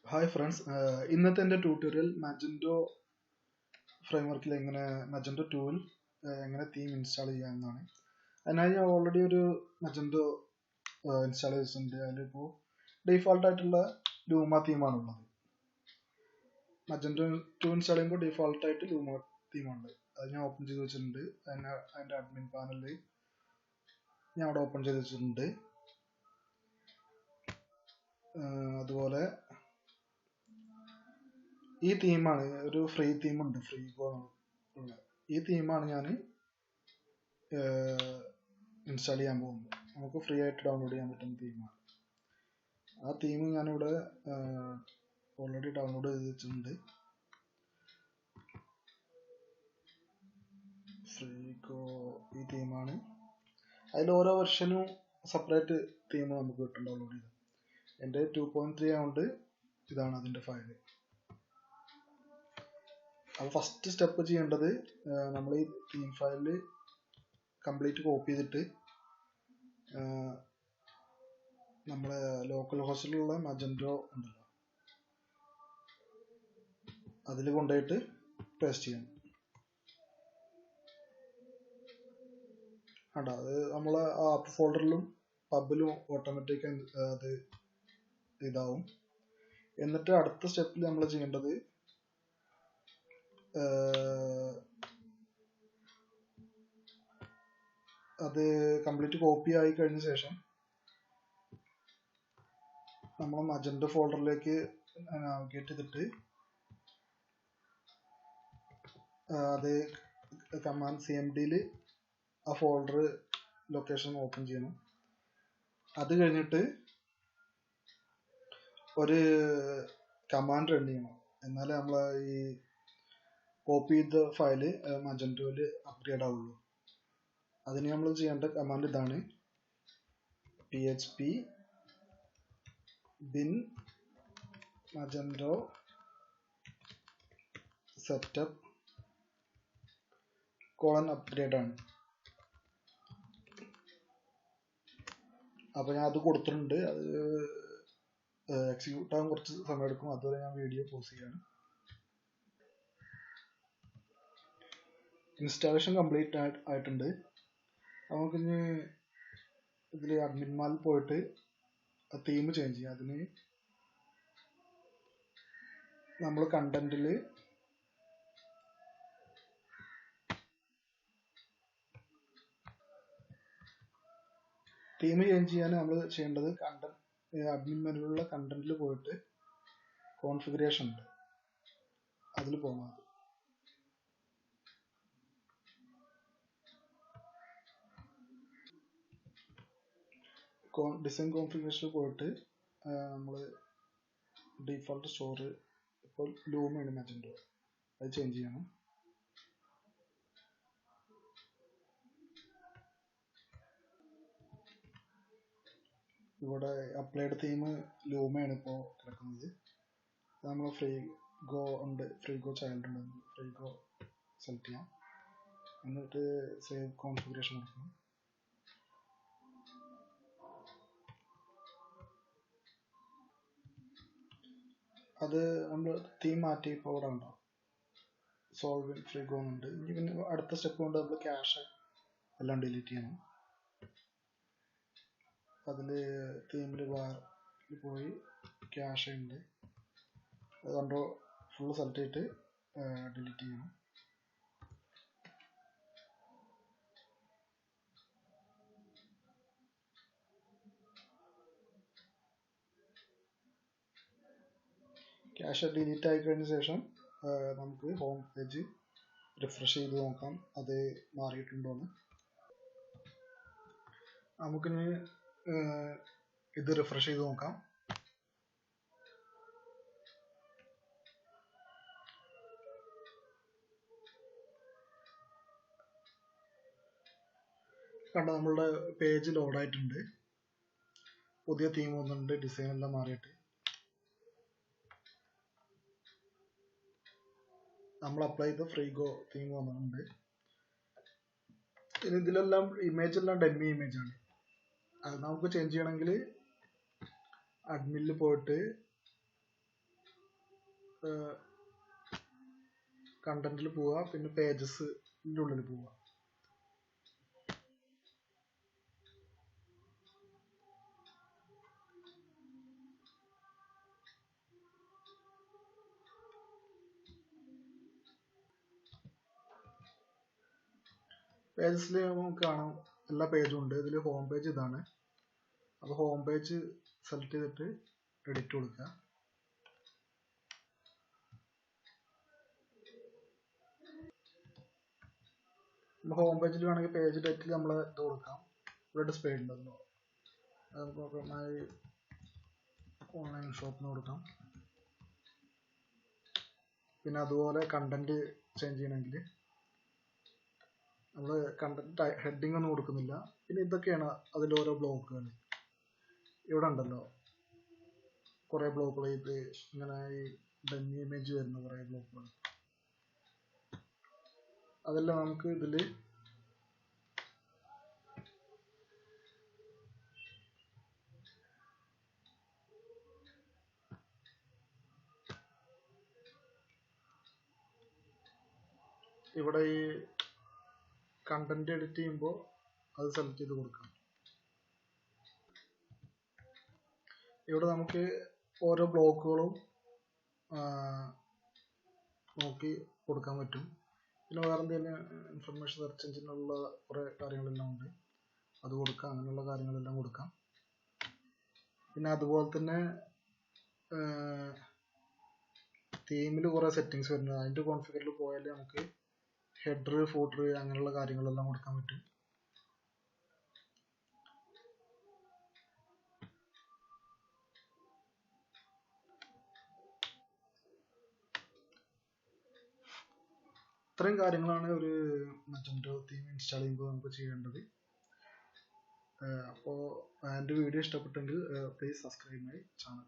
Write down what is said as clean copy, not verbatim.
Hi friends, ഇന്നത്തെ എൻ്റെ tutorial Magento ഫ്രെയിംവർക്കിൽ Magento 2-ൽ എങ്ങനെ തീം ഇൻസ്റ്റാൾ ചെയ്യാമെന്നാണ്. അതിനായി ഞാൻ ഓൾറെഡി ഒരു Magento ഇൻസ്റ്റാൾ ചെയ്തിട്ടുണ്ട്. അതിലിപ്പോൾ ഡീഫോൾട്ടായിട്ടുള്ള ലൂമ തീമാണുള്ളത്. Magento 2 ഇൻസ്റ്റാൾ ചെയ്യുമ്പോൾ ഡീഫോൾട്ടായിട്ട് ലൂമ തീമുണ്ട്. അത് ഞാൻ ഓപ്പൺ ചെയ്ത് വെച്ചിട്ടുണ്ട്. അതിൻ്റെ അഡ്മിൻ പാനലിൽ ഞാൻ അവിടെ ഓപ്പൺ ചെയ്ത് വെച്ചിട്ടുണ്ട്. അതുപോലെ ഈ തീമാണ് ഒരു ഫ്രീ തീമുണ്ട്, ഫ്രീ ഉള്ള ഈ തീമാണ് ഞാൻ ഇൻസ്റ്റാൾ ചെയ്യാൻ പോകുന്നത്. നമുക്ക് ഫ്രീ ആയിട്ട് ഡൗൺലോഡ് ചെയ്യാൻ പറ്റുന്ന തീമാണ്. ആ തീം ഞാനിവിടെ ഓൾറെഡി ഡൗൺലോഡ് ചെയ്ത് വെച്ചിട്ടുണ്ട്. ഫ്രീഗോ ഈ തീമാണ്. അതിൽ ഓരോ വെർഷനും സെപ്പറേറ്റ് തീം നമുക്ക് കിട്ടും ഡൗൺലോഡ് ചെയ്ത്. എൻ്റെ 2.3 ആയതുകൊണ്ട് ഇതാണ് അതിൻ്റെ ഫയൽ. അപ്പോൾ ഫസ്റ്റ് സ്റ്റെപ്പ് ചെയ്യേണ്ടത്, നമ്മൾ ഈ തീം ഫയലിൽ കംപ്ലീറ്റ് കോപ്പി ചെയ്തിട്ട് നമ്മളെ ലോക്കൽ ഹോസ്റ്റിലുള്ള Magento ഉണ്ടല്ലോ, അതിൽ കൊണ്ടുപോയിട്ട് പേസ്റ്റ് ചെയ്യണം. അത് നമ്മളെ ആപ്പ് ഫോൾഡറിലും പബിലും ഓട്ടോമാറ്റിക് അത് ഇതാവും. എന്നിട്ട് അടുത്ത സ്റ്റെപ്പിൽ നമ്മൾ ചെയ്യേണ്ടത്, അത് കംപ്ലീറ്റ് കോപ്പി ആയി കഴിഞ്ഞ ശേഷം നമ്മൾ Magento ഫോൾഡറിലേക്ക് നാവിഗേറ്റ് ചെയ്തിട്ട് അത് കമാൻഡ് CMDയിൽ ആ ഫോൾഡർ ലൊക്കേഷൻ ഓപ്പൺ ചെയ്യണം. അത് കഴിഞ്ഞിട്ട് ഒരു കമാൻഡ് റൺ ചെയ്യണം. എന്നാലേ നമ്മൾ ഈ കോപ്പി ചെയ്ത ഫയല് Magentoയിൽ അപ്ഗ്രേഡ് ആവുള്ളൂ. അതിന് നമ്മൾ ചെയ്യേണ്ട കമാൻഡ് ഇതാണ്: php bin Magento setup :upgrade ആണ്. അപ്പോൾ ഞാൻ അത് കൊടുത്തിട്ടുണ്ട്. അത് എക്സിക്യൂട്ട് ആകാൻ കുറച്ച് സമയം എടുക്കും. അതുവരെ ഞാൻ വീഡിയോ പോസ് ചെയ്യാണ്. ഇൻസ്റ്റാളേഷൻ കംപ്ലീറ്റ് ആയിട്ടുണ്ട്. നമുക്കിനി ഇതിൽ അഡ്മിൻമാരിൽ പോയിട്ട് തീം ചേഞ്ച് ചെയ്യാം. അതിന് നമ്മൾ കണ്ടന്റിൽ തീം ചേഞ്ച് ചെയ്യാൻ നമ്മൾ ചെയ്യേണ്ടത്, അഡ്മിൻ മെനുവിലുള്ള കണ്ടന്റിൽ പോയിട്ട് കോൺഫിഗറേഷൻ ഉണ്ട്, അതിൽ പോകണം. ഡിസൈൻ കോൺഫിഗറേഷനിൽ പോയിട്ട് നമ്മൾ ഡീഫോൾട്ട് സ്റ്റോർ ഇപ്പോൾ ലൂമയാണ് Magento, അത് ചേഞ്ച് ചെയ്യണം. ഇവിടെ അപ്ലൈഡ് തീം ലൂമയാണ് ഇപ്പോൾ കിടക്കുന്നത്. നമ്മൾ ഫ്രീഗോ ഉണ്ട്, ഫ്രീഗോ ചൈൽഡ് ഉണ്ട്, ഫ്രീഗോ സെലക്ട് ചെയ്യാം. എന്നിട്ട് സേവ് കോൺഫിഗറേഷൻ കൊടുക്കണം. അത് നമ്മൾ തീം മാറ്റി ഇപ്പോൾ ഇവിടെ ഉണ്ടാവും, സോൾവ് ഫ്രീഗോ ഉണ്ട്. ഇനി പിന്നെ അടുത്ത സ്റ്റെപ്പ് കൊണ്ട് നമ്മൾ ക്യാഷ് എല്ലാം ഡിലീറ്റ് ചെയ്യണം. അതിൽ തീമിൽ പോയി ക്യാഷ് ഉണ്ട്, അത് കണ്ടോ ഫുൾ സെലക്ട് ചെയ്തിട്ട് ഡിലീറ്റ് ചെയ്യണം. ക്യാഷ് ഡിലീറ്റ് ആയി കഴിഞ്ഞ ശേഷം നമുക്ക് ഹോം പേജ് റിഫ്രഷ് ചെയ്ത് നോക്കാം അത് മാറിയിട്ടുണ്ടോയെന്ന്. നമുക്കിനി ഇത് റിഫ്രഷ് ചെയ്ത് നോക്കാം. കണ്ട, നമ്മളുടെ പേജ് ലോഡായിട്ടുണ്ട്. പുതിയ തീം വന്നിട്ടുണ്ട്, ഡിസൈൻ എല്ലാം മാറിയിട്ട്. നമ്മൾ അപ്ലൈ ചെയ്ത ഫ്രീഗോ തീം വന്നിട്ടുണ്ട്. ഇതിലെല്ലാം ഇമേജ് എല്ലാം ഡെമ്മി ഇമേജ് ആണ്. അത് നമുക്ക് ചേഞ്ച് ചെയ്യണമെങ്കിൽ അഡ്മിനിൽ പോയിട്ട് കണ്ടന്റിൽ പോവുക, പിന്നെ പേജസിൻ്റെ ഉള്ളിൽ പോവുക. പേജസിൽ നമുക്ക് കാണാം എല്ലാ പേജും ഉണ്ട്. ഇതിൽ ഹോം പേജ് ഇതാണ്. അപ്പോൾ ഹോം പേജ് സെലക്ട് ചെയ്തിട്ട് എഡിറ്റ് കൊടുക്കുക. ഹോം പേജിൽ വേണമെങ്കിൽ പേജ് ടൈറ്റിൽ നമ്മൾ ഇത് കൊടുക്കാം. ഇവിടെ ഡിസ്പ്ലേ ഉണ്ടല്ലോ, നമുക്ക് ഓൺലൈൻ ഷോപ്പിന് കൊടുക്കാം. പിന്നെ അതുപോലെ കണ്ടന്റ് ചേഞ്ച് ചെയ്യണമെങ്കിൽ നമ്മൾ കണ്ടന്റ് ഹെഡിങ് ഒന്നും കൊടുക്കുന്നില്ല. പിന്നെ ഇതൊക്കെയാണ് അതിൻ്റെ ഓരോ ബ്ലോക്കുകൾ. ഇവിടെ ഉണ്ടല്ലോ കുറേ ബ്ലോക്കുകൾ, ഇത് ഇങ്ങനെ ഈ ഡമ്മി ഇമേജ് വരുന്ന കുറേ ബ്ലോക്കുകൾ. അതെല്ലാം നമുക്ക് ഇതിൽ ഇവിടെ ഈ കണ്ടന്റ് എഡിറ്റ് ചെയ്യുമ്പോൾ അത് സെലക്ട് ചെയ്ത് കൊടുക്കാം. ഇവിടെ നമുക്ക് ഓരോ ബ്ലോക്കുകളും നോക്കി കൊടുക്കാൻ പറ്റും. പിന്നെ വേറെ എന്തെങ്കിലും ഇൻഫർമേഷൻ സെർച്ച് എഞ്ചിനുള്ള കുറേ കാര്യങ്ങളെല്ലാം ഉണ്ട്, അത് കൊടുക്കാം. അങ്ങനെയുള്ള കാര്യങ്ങളെല്ലാം കൊടുക്കാം. പിന്നെ അതുപോലെ തന്നെ തീമിൽ കുറേ സെറ്റിങ്സ് വരുന്നത്, അതിൻ്റെ കോൺഫിഗറിൽ പോയാൽ നമുക്ക് ഹെഡർ, ഫൂട്ടർ അങ്ങനെയുള്ള കാര്യങ്ങളെല്ലാം കൊടുക്കാൻ പറ്റും. ഇത്രയും കാര്യങ്ങളാണ് ഒരു മജന്റോ തീം ഇൻസ്റ്റാൾ ചെയ്യുമ്പോൾ നമുക്ക് ചെയ്യേണ്ടത്. അപ്പോൾ എൻ്റെ വീഡിയോ ഇഷ്ടപ്പെട്ടെങ്കിൽ പ്ലീസ് സബ്സ്ക്രൈബ് മൈ ചാനൽ.